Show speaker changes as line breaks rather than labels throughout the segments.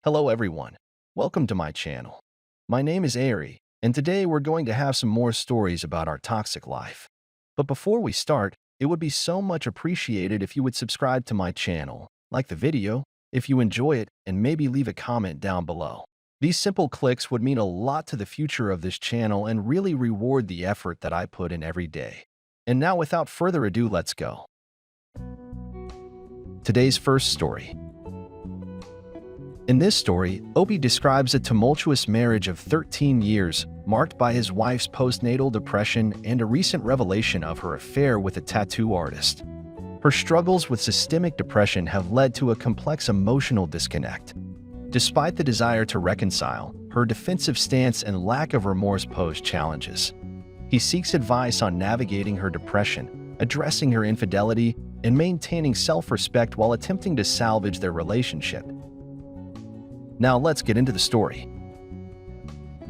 Hello everyone, welcome to my channel. My name is Ari, and today we're going to have some more stories about our toxic life. But before we start, it would be so much appreciated if you would subscribe to my channel, like the video, if you enjoy it, and maybe leave a comment down below. These simple clicks would mean a lot to the future of this channel and really reward the effort that I put in every day. And now without further ado, let's go. Today's first story. In this story, Obi describes a tumultuous marriage of 13 years, marked by his wife's postnatal depression and a recent revelation of her affair with a tattoo artist. Her struggles with systemic depression have led to a complex emotional disconnect. Despite the desire to reconcile, her defensive stance and lack of remorse pose challenges. He seeks advice on navigating her depression, addressing her infidelity, and maintaining self-respect while attempting to salvage their relationship. Now let's get into the story.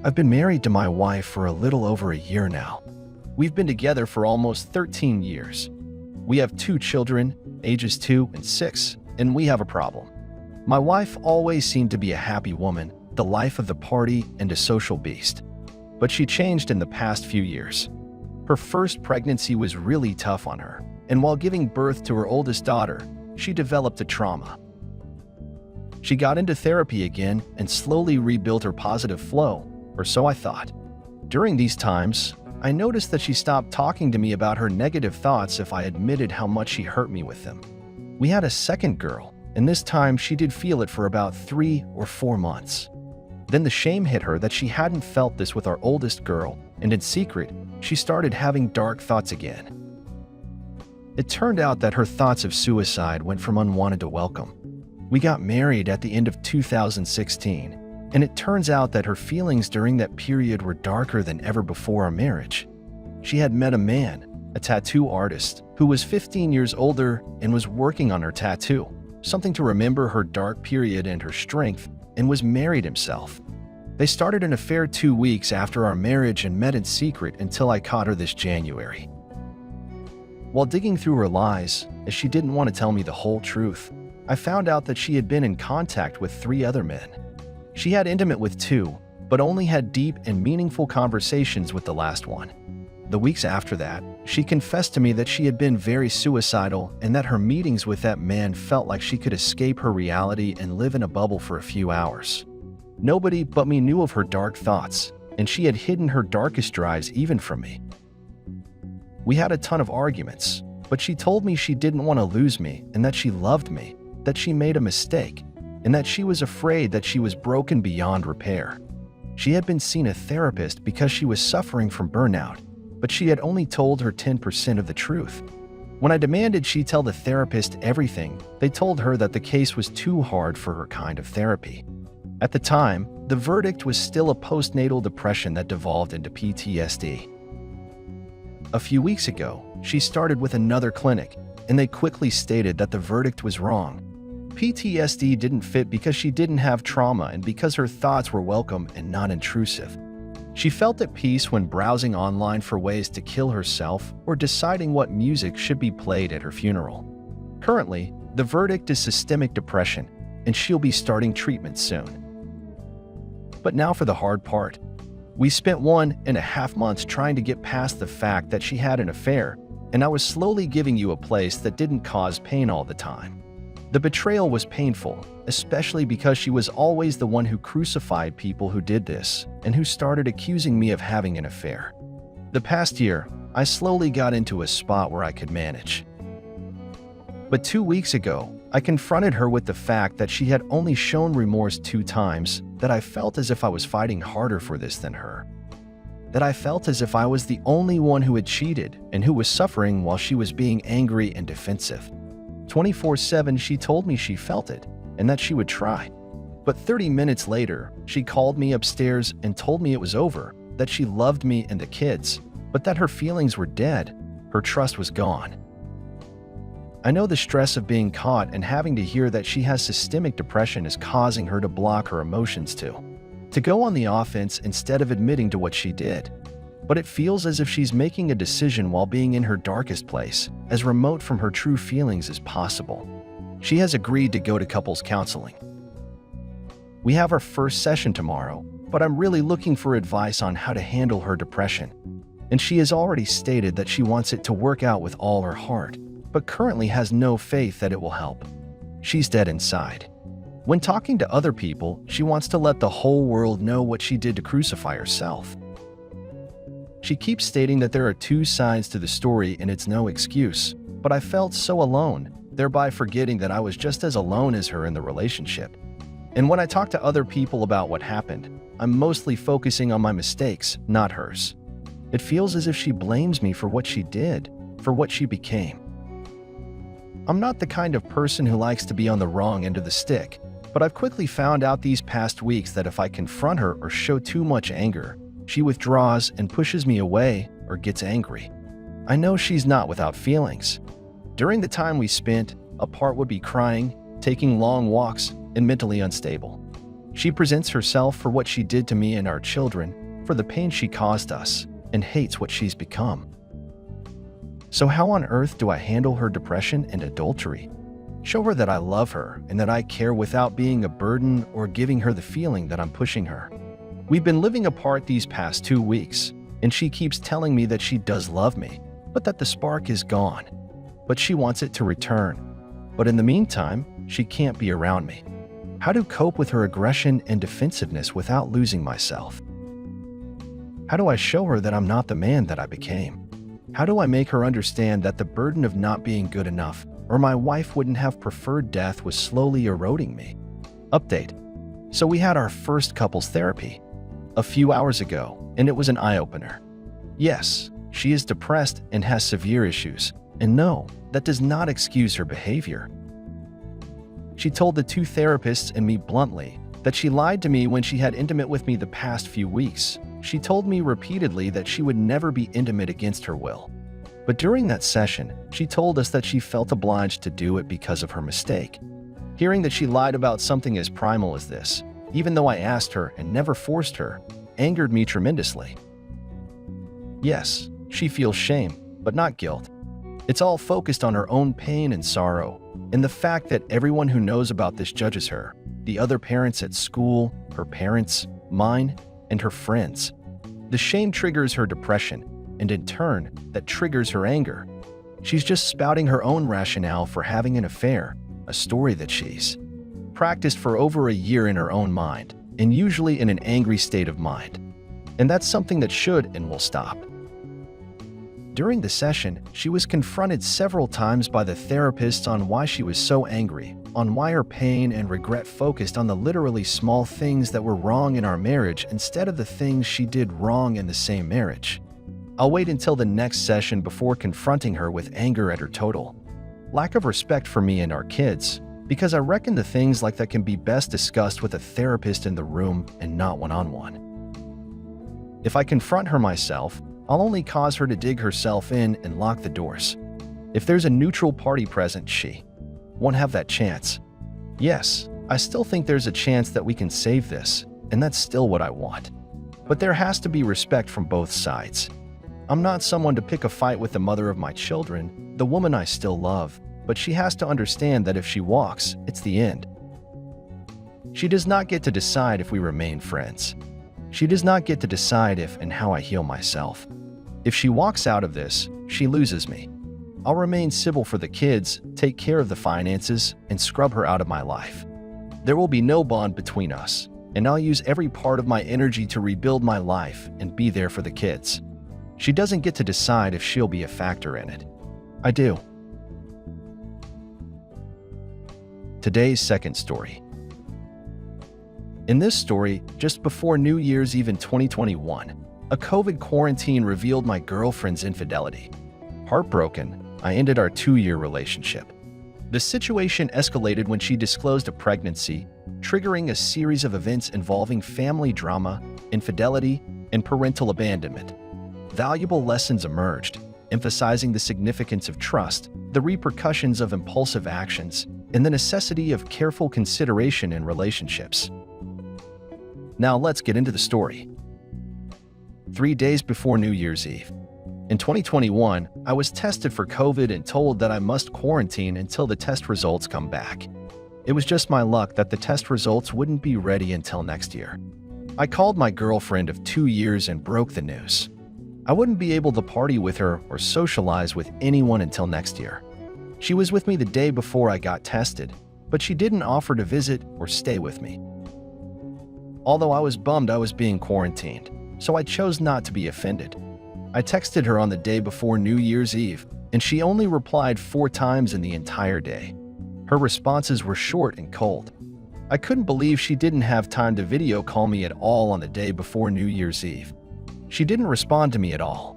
I've been married to my wife for a little over a year now. We've been together for almost 13 years. We have 2 children, ages 2 and 6, and we have a problem. My wife always seemed to be a happy woman, the life of the party, and a social beast. But she changed in the past few years. Her first pregnancy was really tough on her, and while giving birth to her oldest daughter, she developed a trauma. She got into therapy again and slowly rebuilt her positive flow, or so I thought. During these times, I noticed that she stopped talking to me about her negative thoughts if I admitted how much she hurt me with them. We had a second girl, and this time she did feel it for about 3 or 4 months. Then the shame hit her that she hadn't felt this with our oldest girl, and in secret, she started having dark thoughts again. It turned out that her thoughts of suicide went from unwanted to welcome. We got married at the end of 2016, and it turns out that her feelings during that period were darker than ever before our marriage. She had met a man, a tattoo artist, who was 15 years older and was working on her tattoo, something to remember her dark period and her strength, and was married himself. They started an affair 2 weeks after our marriage and met in secret until I caught her this January. While digging through her lies, as she didn't want to tell me the whole truth, I found out that she had been in contact with 3 other men. She had intimate with 2, but only had deep and meaningful conversations with the last one. The weeks after that, she confessed to me that she had been very suicidal and that her meetings with that man felt like she could escape her reality and live in a bubble for a few hours. Nobody but me knew of her dark thoughts, and she had hidden her darkest drives even from me. We had a ton of arguments, but she told me she didn't want to lose me and that she loved me, that she made a mistake, and that she was afraid that she was broken beyond repair. She had been seeing a therapist because she was suffering from burnout, but she had only told her 10% of the truth. When I demanded she tell the therapist everything, they told her that the case was too hard for her kind of therapy. At the time, the verdict was still a postnatal depression that devolved into PTSD. A few weeks ago, she started with another clinic, and they quickly stated that the verdict was wrong. PTSD didn't fit because she didn't have trauma and because her thoughts were welcome and not intrusive. She felt at peace when browsing online for ways to kill herself or deciding what music should be played at her funeral. Currently, the verdict is systemic depression, and she'll be starting treatment soon. But now for the hard part. We spent 1.5 months trying to get past the fact that she had an affair, and I was slowly giving you a place that didn't cause pain all the time. The betrayal was painful, especially because she was always the one who crucified people who did this and who started accusing me of having an affair. The past year, I slowly got into a spot where I could manage. But 2 weeks ago, I confronted her with the fact that she had only shown remorse 2 times, that I felt as if I was fighting harder for this than her. That I felt as if I was the only one who had cheated and who was suffering while she was being angry and defensive. 24/7 she told me she felt it and that she would try. But 30 minutes later, she called me upstairs and told me it was over, that she loved me and the kids, but that her feelings were dead, her trust was gone. I know the stress of being caught and having to hear that she has systemic depression is causing her to block her emotions to go on the offense instead of admitting to what she did. But it feels as if she's making a decision while being in her darkest place, as remote from her true feelings as possible. She has agreed to go to couples counseling. We have our first session tomorrow, but I'm really looking for advice on how to handle her depression. And she has already stated that she wants it to work out with all her heart, but currently has no faith that it will help. She's dead inside. When talking to other people, she wants to let the whole world know what she did to crucify herself. She keeps stating that there are two sides to the story and it's no excuse, but I felt so alone, thereby forgetting that I was just as alone as her in the relationship. And when I talk to other people about what happened, I'm mostly focusing on my mistakes, not hers. It feels as if she blames me for what she did, for what she became. I'm not the kind of person who likes to be on the wrong end of the stick, but I've quickly found out these past weeks that if I confront her or show too much anger, she withdraws and pushes me away or gets angry. I know she's not without feelings. During the time we spent, apart would be crying, taking long walks, and mentally unstable. She presents herself for what she did to me and our children, for the pain she caused us, and hates what she's become. So how on earth do I handle her depression and adultery? Show her that I love her and that I care without being a burden or giving her the feeling that I'm pushing her. We've been living apart these past 2 weeks, and she keeps telling me that she does love me, but that the spark is gone. But she wants it to return. But in the meantime, she can't be around me. How to cope with her aggression and defensiveness without losing myself? How do I show her that I'm not the man that I became? How do I make her understand that the burden of not being good enough or my wife wouldn't have preferred death was slowly eroding me? Update. So we had our first couples therapy a few hours ago, and it was an eye-opener. Yes, she is depressed and has severe issues, and no, that does not excuse her behavior. She told the two therapists and me bluntly that she lied to me when she had intimate with me the past few weeks. She told me repeatedly that she would never be intimate against her will. But during that session, she told us that she felt obliged to do it because of her mistake. Hearing that she lied about something as primal as this, even though I asked her and never forced her, angered me tremendously. Yes, she feels shame, but not guilt. It's all focused on her own pain and sorrow, and the fact that everyone who knows about this judges her, the other parents at school, her parents, mine, and her friends. The shame triggers her depression, and in turn, that triggers her anger. She's just spouting her own rationale for having an affair, a story that she's practiced for over a year in her own mind, and usually in an angry state of mind. And that's something that should and will stop. During the session, she was confronted several times by the therapists on why she was so angry, on why her pain and regret focused on the literally small things that were wrong in our marriage instead of the things she did wrong in the same marriage. I'll wait until the next session before confronting her with anger at her total lack of respect for me and our kids, because I reckon the things like that can be best discussed with a therapist in the room and not one-on-one. If I confront her myself, I'll only cause her to dig herself in and lock the doors. If there's a neutral party present, she won't have that chance. Yes, I still think there's a chance that we can save this, and that's still what I want. But there has to be respect from both sides. I'm not someone to pick a fight with the mother of my children, the woman I still love, but she has to understand that if she walks, it's the end. She does not get to decide if we remain friends. She does not get to decide if and how I heal myself. If she walks out of this, she loses me. I'll remain civil for the kids, take care of the finances, and scrub her out of my life. There will be no bond between us, and I'll use every part of my energy to rebuild my life and be there for the kids. She doesn't get to decide if she'll be a factor in it. I do. Today's second story. In this story, just before New Year's Eve in 2021, a COVID quarantine revealed my girlfriend's infidelity. Heartbroken, I ended our 2-year relationship. The situation escalated when she disclosed a pregnancy, triggering a series of events involving family drama, infidelity, and parental abandonment. Valuable lessons emerged, emphasizing the significance of trust, the repercussions of impulsive actions, and the necessity of careful consideration in relationships. Now let's get into the story. 3 days before New Year's Eve. In 2021, I was tested for COVID and told that I must quarantine until the test results come back. It was just my luck that the test results wouldn't be ready until next year. I called my girlfriend of 2 years and broke the news. I wouldn't be able to party with her or socialize with anyone until next year. She was with me the day before I got tested, but she didn't offer to visit or stay with me. Although I was bummed I was being quarantined, so I chose not to be offended. I texted her on the day before New Year's Eve, and she only replied 4 times in the entire day. Her responses were short and cold. I couldn't believe she didn't have time to video call me at all on the day before New Year's Eve. She didn't respond to me at all.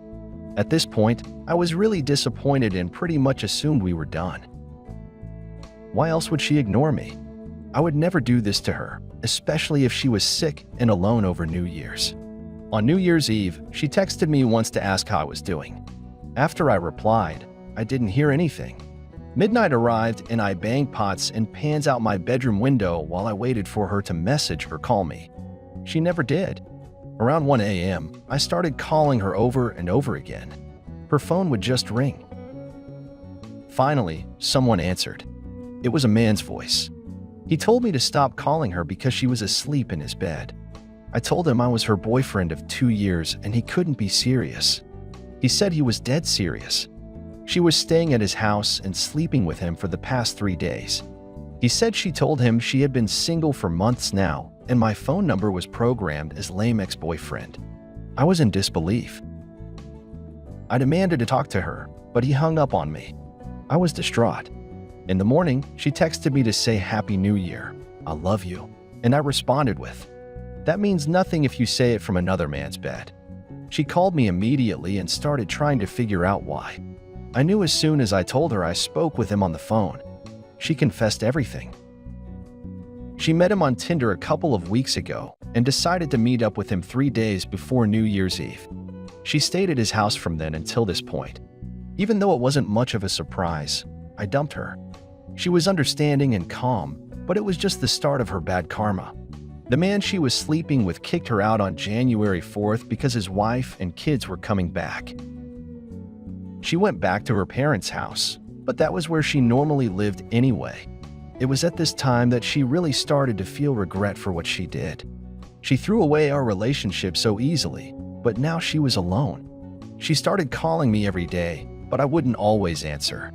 At this point, I was really disappointed and pretty much assumed we were done. Why else would she ignore me? I would never do this to her, especially if she was sick and alone over New Year's. On New Year's Eve, she texted me once to ask how I was doing. After I replied, I didn't hear anything. Midnight arrived and I banged pots and pans out my bedroom window while I waited for her to message or call me. She never did. Around 1 a.m., I started calling her over and over again. Her phone would just ring. Finally, someone answered. It was a man's voice. He told me to stop calling her because she was asleep in his bed. I told him I was her boyfriend of 2 years and he couldn't be serious. He said he was dead serious. She was staying at his house and sleeping with him for the past 3 days. He said she told him she had been single for months now and my phone number was programmed as lame ex-boyfriend. I was in disbelief. I demanded to talk to her, but he hung up on me. I was distraught. In the morning, she texted me to say Happy New Year, I love you, and I responded with, that means nothing if you say it from another man's bed. She called me immediately and started trying to figure out why. I knew as soon as I told her I spoke with him on the phone. She confessed everything. She met him on Tinder a couple of weeks ago and decided to meet up with him 3 days before New Year's Eve. She stayed at his house from then until this point. Even though it wasn't much of a surprise, I dumped her. She was understanding and calm, but it was just the start of her bad karma. The man she was sleeping with kicked her out on January 4th because his wife and kids were coming back. She went back to her parents' house, but that was where she normally lived anyway. It was at this time that she really started to feel regret for what she did. She threw away our relationship so easily, but now she was alone. She started calling me every day, but I wouldn't always answer.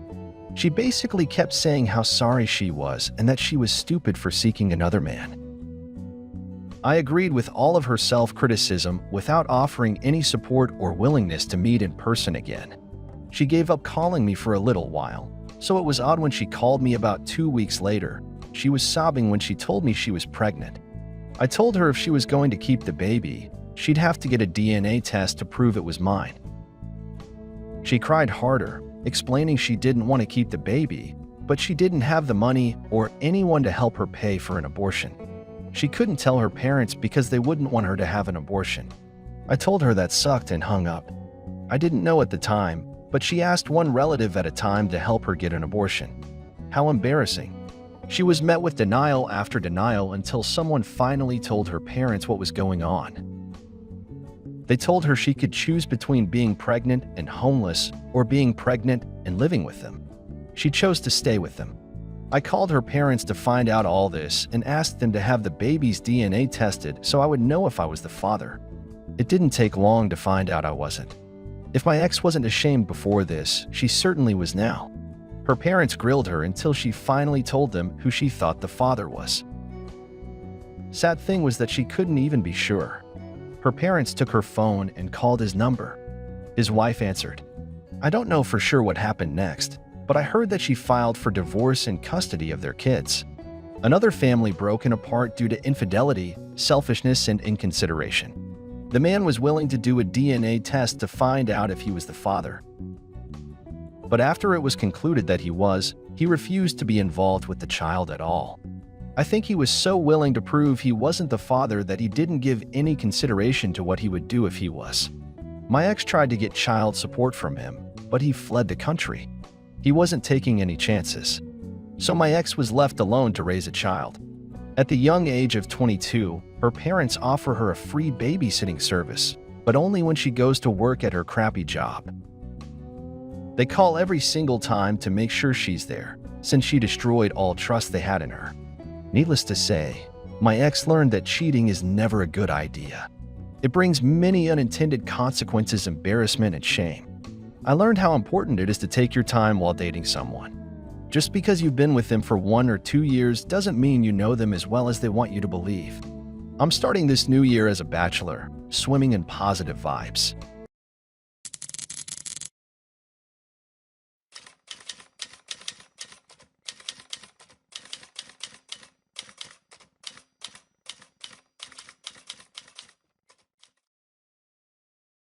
She basically kept saying how sorry she was and that she was stupid for seeking another man. I agreed with all of her self-criticism without offering any support or willingness to meet in person again. She gave up calling me for a little while, so it was odd when she called me about 2 weeks later. She was sobbing when she told me she was pregnant. I told her if she was going to keep the baby, she'd have to get a DNA test to prove it was mine. She cried harder, explaining she didn't want to keep the baby, but she didn't have the money or anyone to help her pay for an abortion. She couldn't tell her parents because they wouldn't want her to have an abortion. I told her that sucked and hung up. I didn't know at the time, but she asked one relative at a time to help her get an abortion. How embarrassing. She was met with denial after denial until someone finally told her parents what was going on. They told her she could choose between being pregnant and homeless or being pregnant and living with them. She chose to stay with them. I called her parents to find out all this and asked them to have the baby's DNA tested so I would know if I was the father. It didn't take long to find out I wasn't. If my ex wasn't ashamed before this, she certainly was now. Her parents grilled her until she finally told them who she thought the father was. Sad thing was that she couldn't even be sure. Her parents took her phone and called his number. His wife answered. I don't know for sure what happened next, but I heard that she filed for divorce and custody of their kids. Another family broken apart due to infidelity, selfishness, and inconsideration. The man was willing to do a DNA test to find out if he was the father. But after it was concluded that he refused to be involved with the child at all. I think he was so willing to prove he wasn't the father that he didn't give any consideration to what he would do if he was. My ex tried to get child support from him, but he fled the country. He wasn't taking any chances. So my ex was left alone to raise a child. At the young age of 22, her parents offer her a free babysitting service, but only when she goes to work at her crappy job. They call every single time to make sure she's there, since she destroyed all trust they had in her. Needless to say, my ex learned that cheating is never a good idea. It brings many unintended consequences, embarrassment, and shame. I learned how important it is to take your time while dating someone. Just because you've been with them for 1 or 2 years doesn't mean you know them as well as they want you to believe. I'm starting this new year as a bachelor, swimming in positive vibes.